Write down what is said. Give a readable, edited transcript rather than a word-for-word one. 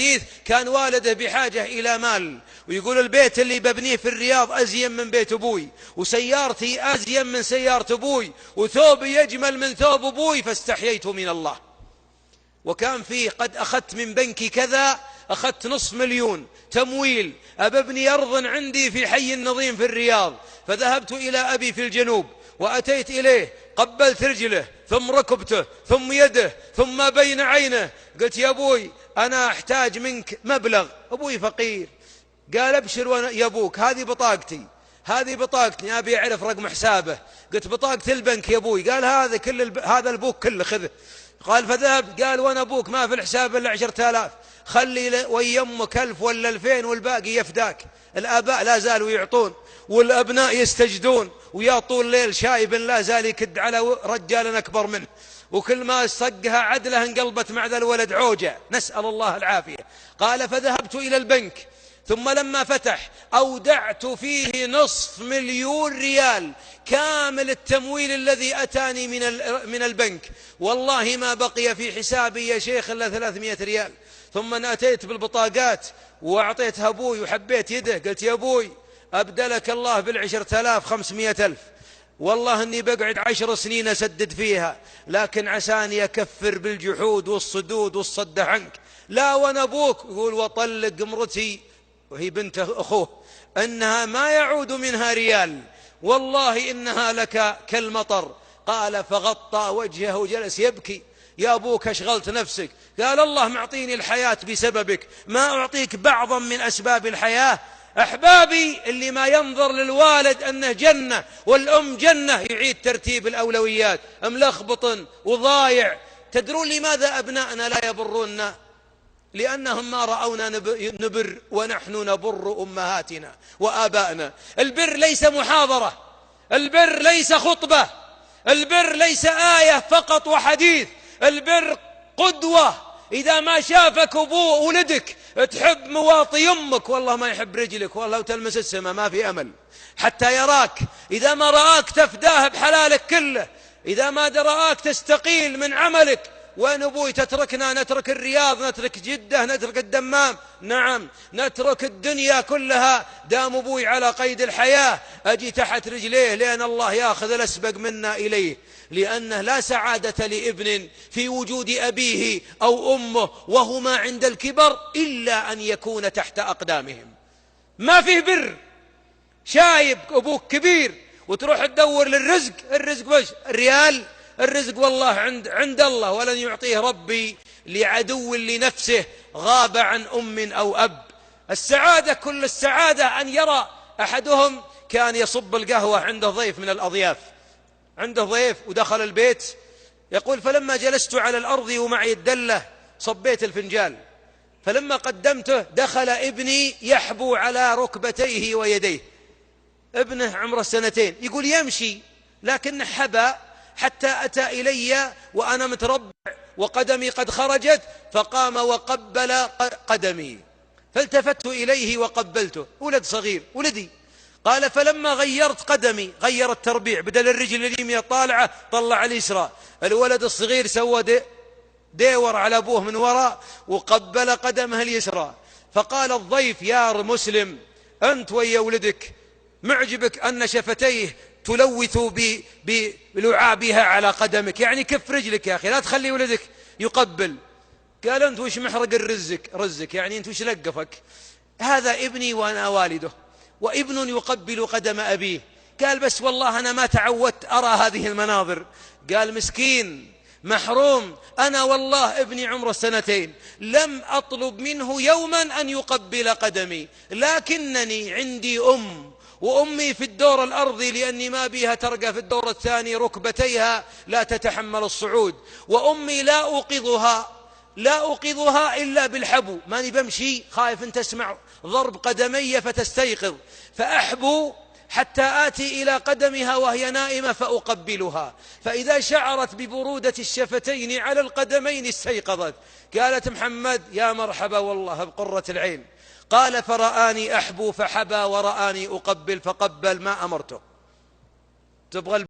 الحديث كان والده بحاجة إلى مال، ويقول البيت اللي ببنيه في الرياض أزين من بيت أبوي، وسيارتي أزين من سيارة أبوي، وثوبي يجمل من ثوب أبوي، فاستحييت من الله. وكان فيه قد أخذت من بنكي كذا، أخذت 500,000 تمويل أبني أرض عندي في حي النظيم في الرياض. فذهبت إلى أبي في الجنوب وأتيت إليه، قبلت رجله ثم ركبته ثم يده ثم ما بين عينه، قلت يا أبوي أنا أحتاج منك مبلغ. أبوي فقير. قال أبشر يا أبوك، هذه بطاقتي، هذه بطاقتي، أبي أعرف رقم حسابه. قلت بطاقة البنك يا أبوي. قال هذا هذا البوك كله خذه. قال فذهب، قال وانا ابوك ما في الحساب الا 10,000، خلي ويمك 1000 ولا 2000 والباقي يفداك. الآباء لا زالوا يعطون والأبناء يستجدون، ويا طول الليل شايب لا زال يكد على رجال أكبر منه، وكل ما صقها عدله انقلبت مع ذا الولد عوجة، نسأل الله العافية. قال فذهبت إلى البنك، ثم لما فتح أودعت فيه 500,000 ريال كامل التمويل الذي أتاني من البنك. والله ما بقي في حسابي يا شيخ إلا 300 ريال. ثم أتيت بالبطاقات وأعطيتها أبوي وحبيت يده، قلت يا أبوي أبدلك الله بال10,000 500,000، والله أني بقعد 10 سنين أسدد فيها، لكن عساني أكفر بالجحود والصدود والصد عنك. لا وأنا أبوك. يقول وطلق امرتي وهي بنت أخوه أنها ما يعود منها ريال، والله إنها لك كالمطر. قال فغطى وجهه وجلس يبكي. يا أبوك أشغلت نفسك. قال الله معطيني الحياة بسببك، ما أعطيك بعضا من أسباب الحياة. أحبابي، اللي ما ينظر للوالد أنه جنة والأم جنة يعيد ترتيب الأولويات، ملخبط وضايع. تدرون لماذا أبناءنا لا يبروننا؟ لأنهم ما رأونا نبر ونحن نبر أمهاتنا وآبائنا. البر ليس محاضرة، البر ليس خطبة، البر ليس آية فقط وحديث، البر قدوة. إذا ما شافك أبوه ولدك تحب مواطي يمك، والله ما يحب رجلك، والله وتلمس السماء ما في أمل حتى يراك. إذا ما رآك تفداه بحلالك كله، إذا ما رآك تستقيل من عملك. وين أبوي تتركنا؟ نترك الرياض، نترك جدة، نترك الدمام، نعم نترك الدنيا كلها. دام أبوي على قيد الحياة أجي تحت رجليه لأن الله يأخذ الأسبق منا إليه. لأنه لا سعادة لابن في وجود أبيه أو أمه وهما عند الكبر إلا أن يكون تحت أقدامهم. ما فيه بر. شايب أبوك كبير وتروح تدور للرزق، الرزق وش؟ الريال؟ الرزق والله عند الله، ولن يعطيه ربي لعدو لنفسه غاب عن أم أو أب. السعادة كل السعادة أن يرى أحدهم كان يصب القهوة عنده ضيف من الأضياف، عنده ضيف ودخل البيت، يقول فلما جلست على الأرض ومعي الدلة صبيت الفنجال، فلما قدمته دخل ابني يحبو على ركبتيه ويديه. ابنه عمره 2 يقول يمشي لكن حبى حتى أتى إلي وأنا متربع وقدمي قد خرجت، فقام وقبل قدمي، فالتفت إليه وقبلته. ولد صغير ولدي. قال فلما غيرت قدمي، غير التربيع، بدل الرجل اليمنى طالعة طلع اليسرى. الولد الصغير سوى ديور على أبوه من وراء وقبل قدمه اليسرى. فقال الضيف يا مسلم أنت ويا ولدك معجبك أن شفتيه تلوث بلعابها على قدمك، يعني كف رجلك يا أخي، لا تخلي ولدك يقبل. قال أنت وش محرق رزك، يعني أنت وش لقفك؟ هذا ابني وأنا والده، وابن يقبل قدم أبيه. قال بس والله أنا ما تعودت أرى هذه المناظر. قال مسكين محروم. أنا والله ابني عمره 2 لم أطلب منه يوما أن يقبل قدمي، لكنني عندي وأمي في الدور الأرضي لأني ما بيها ترقى في الدور الثاني، ركبتيها لا تتحمل الصعود، وأمي لا أوقظها إلا بالحبو، ماني بمشي خايف أن تسمع ضرب قدمي فتستيقظ، فأحبو حتى آتي إلى قدمها وهي نائمة فأقبلها، فإذا شعرت ببرودة الشفتين على القدمين استيقظت. قالت محمد يا مرحبا والله بقرة العين. قال فرآني أحبو فحبى ورآني أقبل فقبل ما أمرته. تبغى